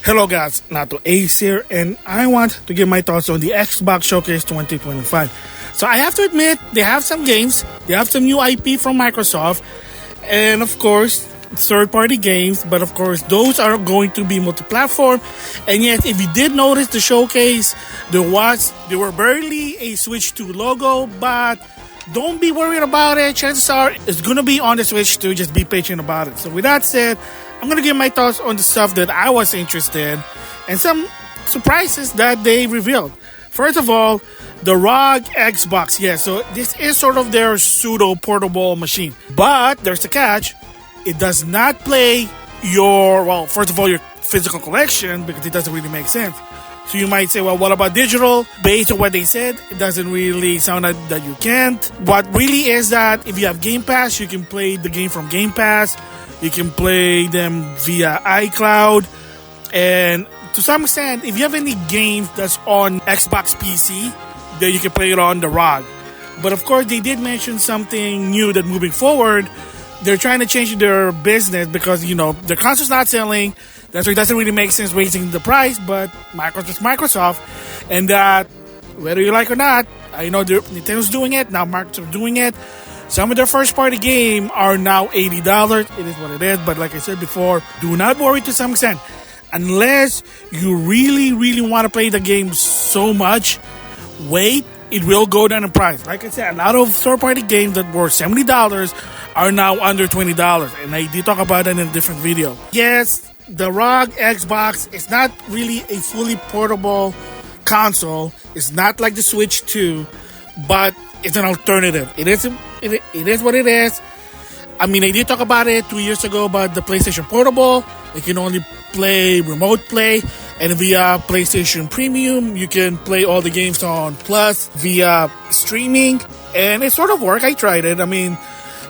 Hello guys, NautoAis here, and I want to give my thoughts on the Xbox Showcase 2025. So I have to admit, they have some games, they have some new IP from Microsoft, and of course, third-party games, but of course, those are going to be multi-platform. And yet, if you did notice the showcase, there were barely a Switch 2 logo, but don't be worried about it. Chances are it's going to be on the Switch 2, just be patient about it. So with that said, I'm going to give my thoughts on the stuff that I was interested in and some surprises that they revealed. First of all, the Rog XBox. Yeah, so this is sort of their pseudo-portable machine. But there's a catch. It does not play your physical collection because it doesn't really make sense. So you might say, well, what about digital? Based on what they said, it doesn't really sound like that you can't. What really is that if you have Game Pass, you can play the game from Game Pass. You can play them via iCloud. And to some extent, if you have any games that's on Xbox PC, then you can play it on the ROG. But of course, they did mention something new that moving forward, they're trying to change their business because, their console's not selling. That's why it doesn't really make sense raising the price, but Microsoft's Microsoft. And that, whether you like or not, I know Nintendo's doing it, now Microsoft's doing it. Some of their first-party games are now $80. It is what it is, but like I said before, do not worry to some extent. Unless you really, really want to play the game so much, wait, it will go down in price. Like I said, a lot of third-party games that were $70 are now under $20, and I did talk about that in a different video. Yes, the ROG Xbox is not really a fully portable console. It's not like the Switch 2, but it's an alternative. It is what it is. I mean, I did talk about it 2 years ago about the PlayStation Portable. It can only play remote play, and via PlayStation Premium, you can play all the games on Plus via streaming, and it sort of worked. I tried it. I mean,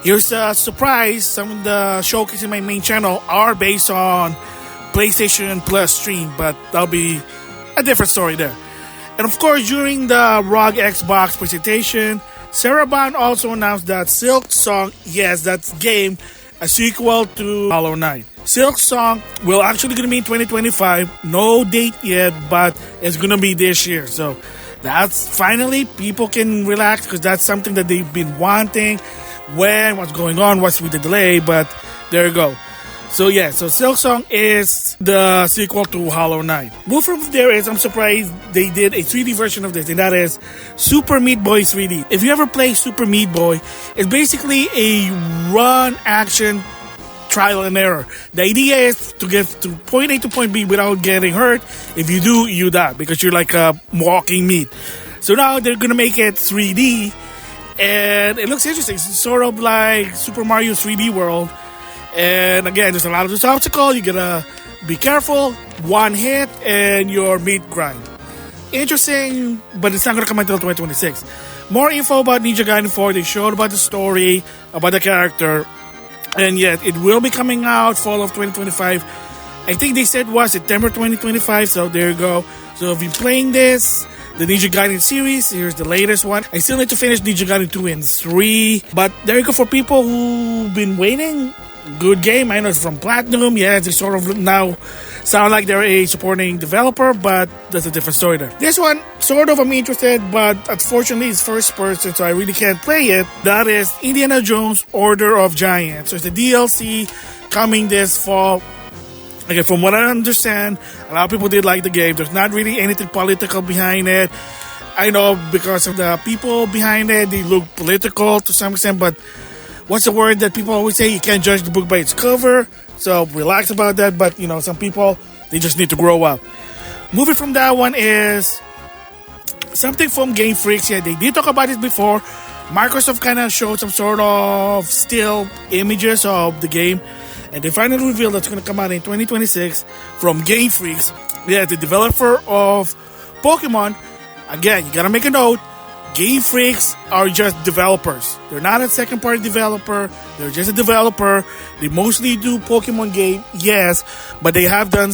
here's a surprise. Some of the showcases in my main channel are based on PlayStation Plus stream, but that'll be a different story there. And of course, during the ROG Xbox presentation, Sarah Bond also announced that Silk Song, yes, that's game, a sequel to Hollow Knight. Silk Song will actually going to be in 2025. No date yet, but it's going to be this year. So that's finally people can relax because that's something that they've been wanting. What's going on, what's with the delay, but there you go. So yeah, so Silk Song is the sequel to Hollow Knight. Move from there is, I'm surprised they did a 3D version of this, and that is Super Meat Boy 3D. If you ever play Super Meat Boy, it's basically a run action trial and error. The idea is to get to point A to point B without getting hurt. If you do, you die because you're like a walking meat. So now they're gonna make it 3D, and it looks interesting. It's sort of like Super Mario 3D World. And again, there's a lot of this obstacle. You gotta be careful. One hit and your meat grind. Interesting, but it's not gonna come until 2026. More info about Ninja Gaiden 4. They showed about the story, about the character, and yet it will be coming out fall of 2025. I think they said was September 2025. So there you go. So if you're playing this, the Ninja Gaiden series, here's the latest one. I still need to finish Ninja Gaiden 2 and 3, but there you go for people who've been waiting. Good game. I know it's from Platinum. Yeah, they sort of now sound like they're a supporting developer, but that's a different story there. This one, sort of I'm interested, but unfortunately it's first person, so I really can't play it. That is Indiana Jones Order of Giants. So it's a DLC coming this fall. Okay, from what I understand, a lot of people did like the game. There's not really anything political behind it. I know because of the people behind it, they look political to some extent, but what's the word that people always say? You can't judge the book by its cover. So relax about that. But, some people, they just need to grow up. Moving from that one is something from Game Freaks. Yeah, they did talk about it before. Microsoft kind of showed some sort of still images of the game. And they finally revealed that's going to come out in 2026 from Game Freaks. Yeah, the developer of Pokemon. Again, you got to make a note. Game Freaks are just developers. They're not a second-party developer. They're just a developer. They mostly do Pokemon game, yes, but they have done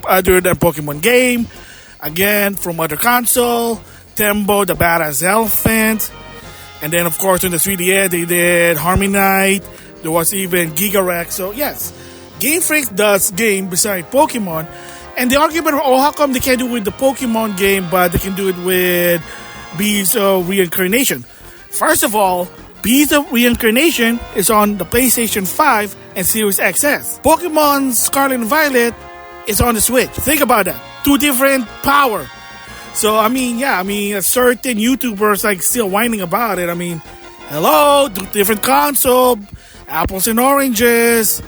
other than Pokemon game. Again, from other console, Tembo, the Badass Elephant. And then, of course, on the 3DS, they did Harmony Knight. There was even Giga Rex. So, yes, Game Freaks does game beside Pokemon. And the argument, oh, how come they can't do it with the Pokemon game, but they can do it with Beast of Reincarnation? First of all, Beast of Reincarnation is on the PlayStation 5 and Series XS. Pokemon Scarlet and Violet is on the Switch. Think about that. Two different power. So, a certain YouTubers like still whining about it. Hello, different console, apples and oranges.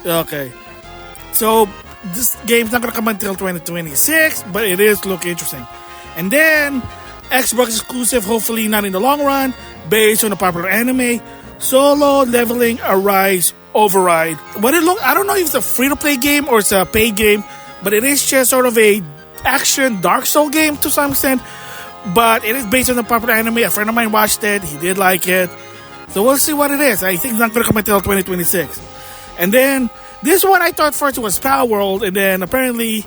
Okay. So, this game's not going to come until 2026, but it is looking interesting. And then, Xbox exclusive, hopefully not in the long run, based on the popular anime, Solo Leveling Arise Override. I don't know if it's a free-to-play game or it's a paid game, but it is just sort of a action Dark Soul game to some extent, but it is based on the popular anime. A friend of mine watched it, he did like it, so we'll see what it is. I think it's not going to come until 2026. And then this one I thought first was Pal World, and then apparently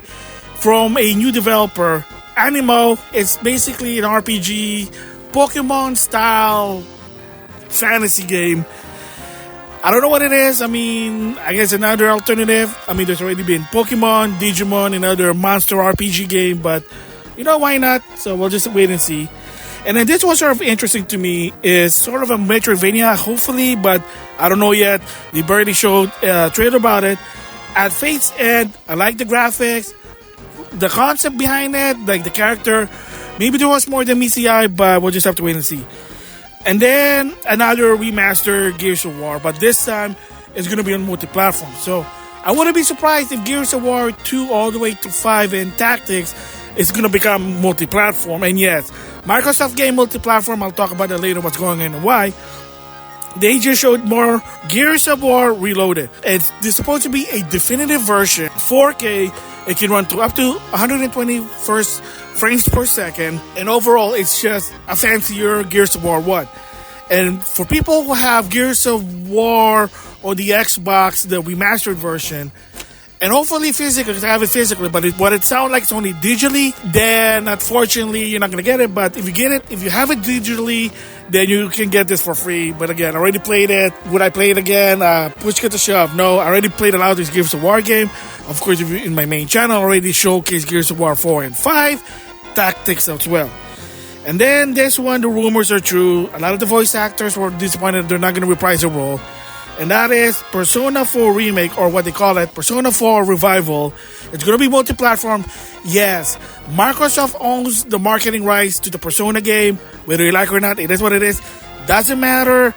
from a new developer, Animo. It's basically an RPG Pokemon style fantasy game. I don't know what it is. I guess another alternative. There's already been Pokemon, Digimon, and other monster RPG game, but why not? So we'll just wait and see. And then this was sort of interesting to me. Is sort of a Metroidvania, hopefully, but I don't know yet. They barely showed a trailer about it. At Fate's End, I like the graphics, the concept behind it, like the character. Maybe there was more than meets the eye, but we'll just have to wait and see. And then another remastered Gears of War, but this time it's going to be on multi-platform. So I wouldn't be surprised if Gears of War 2 all the way to 5 and Tactics is going to become multi-platform. And yes, Microsoft game multi-platform, I'll talk about that later, what's going on and why. They just showed more Gears of War Reloaded. It's supposed to be a definitive version, 4K. It can run to up to 120 frames per second, and overall it's just a fancier Gears of War 1. And for people who have Gears of War or the Xbox, the remastered version, and hopefully physically, because I have it physically, but what it sounds like it's only digitally, then unfortunately you're not going to get it. But if you have it digitally, then you can get this for free. But again, I already played it. Would I play it again? Push get to shove. No, I already played a lot of this Gears of War game. Of course, if you're in my main channel, I already showcased Gears of War 4 and 5, Tactics as well. And then this one, the rumors are true. A lot of the voice actors were disappointed they're not going to reprise the role. And that is Persona 4 Remake, or what they call it, Persona 4 Revival. It's going to be multi-platform. Yes, Microsoft owns the marketing rights to the Persona game. Whether you like it or not, it is what it is. Doesn't matter.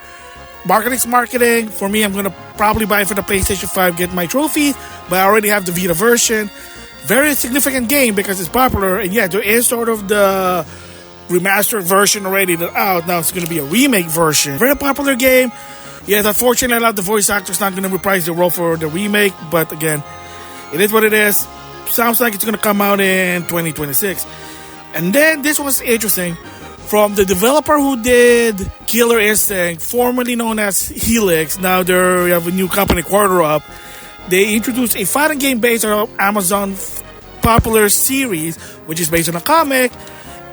Marketing's marketing. For me, I'm going to probably buy it for the PlayStation 5, get my trophy. But I already have the Vita version. Very significant game because it's popular. And yeah, there is sort of the remastered version already out. Now it's going to be a remake version. Very popular game. Yes, unfortunately, a lot of the voice actors not going to reprise the role for the remake. But again, it is what it is. Sounds like it's going to come out in 2026. And then this was interesting. From the developer who did Killer Instinct, formerly known as Helix, now they have a new company, Quarter Up. They introduced a fighting game based on Amazon's popular series, which is based on a comic,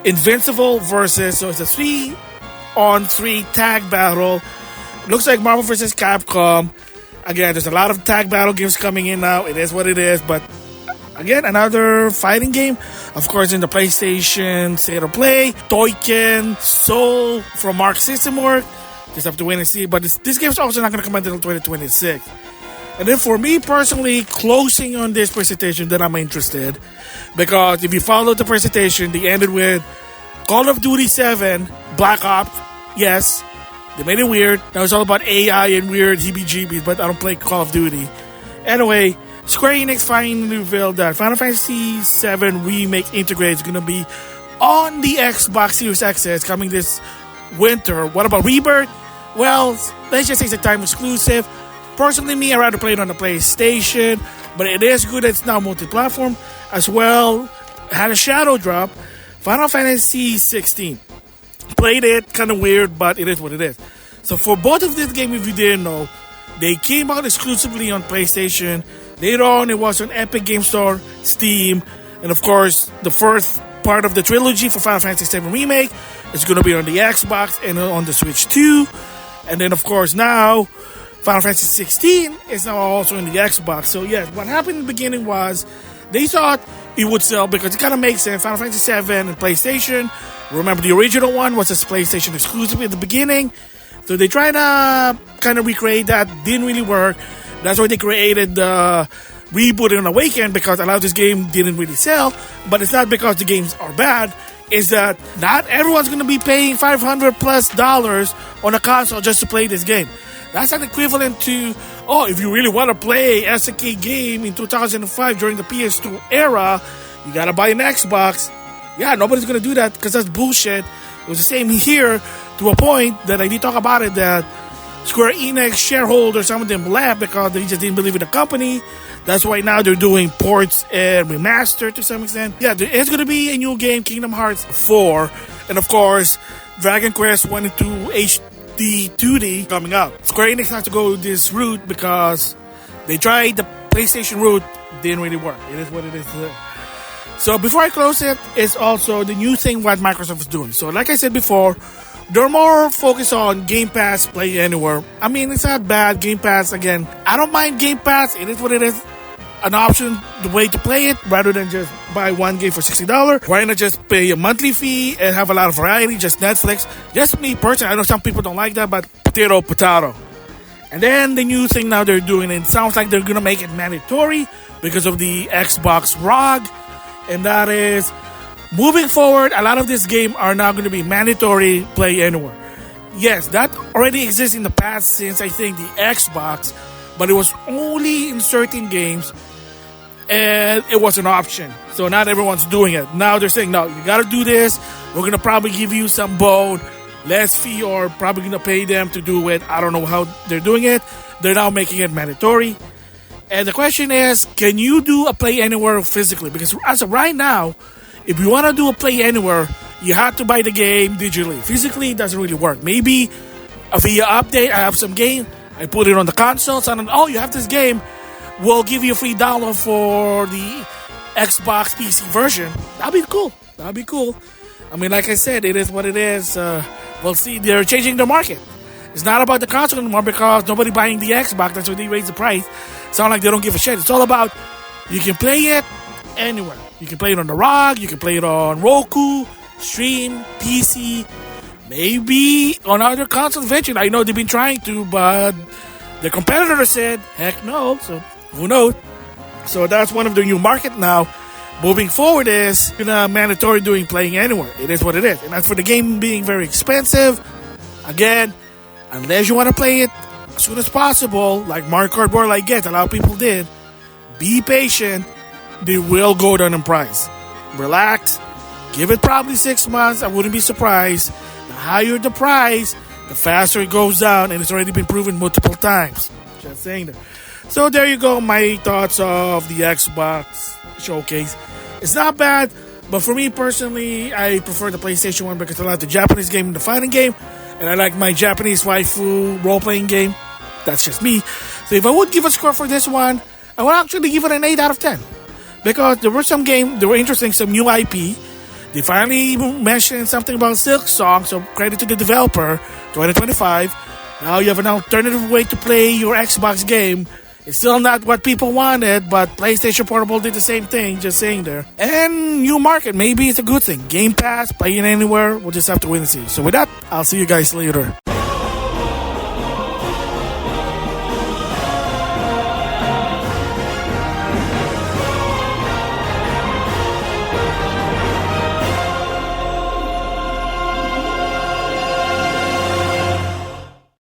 Invincible versus, so it's a 3-on-3 tag battle. Looks like Marvel vs. Capcom. Again, there's a lot of tag battle games coming in now. It is what it is. But again, another fighting game. Of course, in the PlayStation State of Play. Toyken, Soul from Arc System Works. Just have to wait and see. But this game's also not going to come out until 2026. And then for me personally, closing on this presentation that I'm interested. Because if you follow the presentation, they ended with Call of Duty 7, Black Ops. Yes. They made it weird. Now it's all about AI and weird heebie-jeebies, but I don't play Call of Duty. Anyway, Square Enix finally revealed that Final Fantasy VII Remake Integrate is going to be on the Xbox Series X coming this winter. What about Rebirth? Well, let's just say it's a time exclusive. Personally, me, I'd rather play it on the PlayStation, but it is good that it's now multi-platform as well. Had a shadow drop. Final Fantasy 16. Played it, kind of weird, but it is what it is. So for both of these games, if you didn't know, they came out exclusively on PlayStation. Later on, it was on Epic Game Store, Steam, and of course, the first part of the trilogy for Final Fantasy VII Remake is going to be on the Xbox and on the Switch too. And then, of course, now Final Fantasy 16 is now also on the Xbox. So yes, what happened in the beginning was They thought it would sell because it kind of makes sense. Final Fantasy VII and PlayStation. Remember, the original one was a PlayStation exclusive at the beginning. So they tried to kind of recreate that. Didn't really work. That's why they created the Reboot and Awaken, because a lot of this game didn't really sell. But it's not because the games are bad. It's that not everyone's going to be paying $500+ on a console just to play this game. That's an equivalent to, if you really want to play SNK game in 2005 during the PS2 era, you got to buy an Xbox. Yeah, nobody's going to do that because that's bullshit. It was the same here to a point that I did talk about it, that Square Enix shareholders, some of them left because they just didn't believe in the company. That's why now they're doing ports and remaster to some extent. Yeah, there is going to be a new game, Kingdom Hearts 4. And of course, Dragon Quest 1 and 2 HD 2D coming out. Square Enix has to go this route because they tried the PlayStation route. Didn't really work. It is what it is. So before I close it, it's also the new thing what Microsoft is doing. So like I said before, they're more focused on Game Pass, Play Anywhere. I mean, it's not bad. Game Pass, again, I don't mind Game Pass. It is what it is. An option, the way to play it, rather than just buy one game for $60. Why not just pay a monthly fee and have a lot of variety, just Netflix? Just me personally, I know some people don't like that, but potato. And then the new thing now they're doing, it sounds like they're going to make it mandatory because of the Xbox ROG. And that is, moving forward, a lot of this game are now going to be mandatory Play Anywhere. Yes, that already exists in the past since, I think, the Xbox, but it was only in certain games, and it was an option. So not everyone's doing it. Now they're saying, no, you got to do this. We're going to probably give you some bone, less fee, or probably going to pay them to do it. I don't know how they're doing it. They're now making it mandatory. And the question is, can you do a Play Anywhere physically? Because as of right now, if you want to do a Play Anywhere, you have to buy the game digitally. Physically, it doesn't really work. Maybe via update, I have some game, I put it on the console, so you have this game, we'll give you a free download for the Xbox PC version. That'd be cool. I mean, like I said, it is what it is. We'll see. They're changing the market. It's not about the console anymore because nobody buying the Xbox. That's why they raise the price. Sound like they don't give a shit. It's all about, you can play it anywhere. You can play it on the ROG, you can play it on Roku, stream, PC, maybe on other consoles eventually. I know they've been trying to, but the competitor said, heck no, so who knows? So that's one of the new market now. Moving forward is mandatory doing Playing Anywhere. It is what it is. And as for the game being very expensive, again, unless you want to play it as soon as possible, like Mario Kart World I get, a lot of people did, be patient. They will go down in price. Relax. Give it probably 6 months. I wouldn't be surprised. The higher the price, the faster it goes down. And it's already been proven multiple times. Just saying that. So there you go. My thoughts of the Xbox showcase. It's not bad. But for me personally, I prefer the PlayStation one because I like the Japanese game and the fighting game. And I like my Japanese waifu role-playing game. That's just me. So if I would give a score for this one, I would actually give it an 8 out of 10. Because there were some games, they were interesting, some new IP. They finally mentioned something about Silk Song, so credit to the developer, 2025. Now you have an alternative way to play your Xbox game. It's still not what people wanted, but PlayStation Portable did the same thing, just saying there. And new market, maybe it's a good thing. Game Pass, playing anywhere, we'll just have to wait and see. So with that, I'll see you guys later.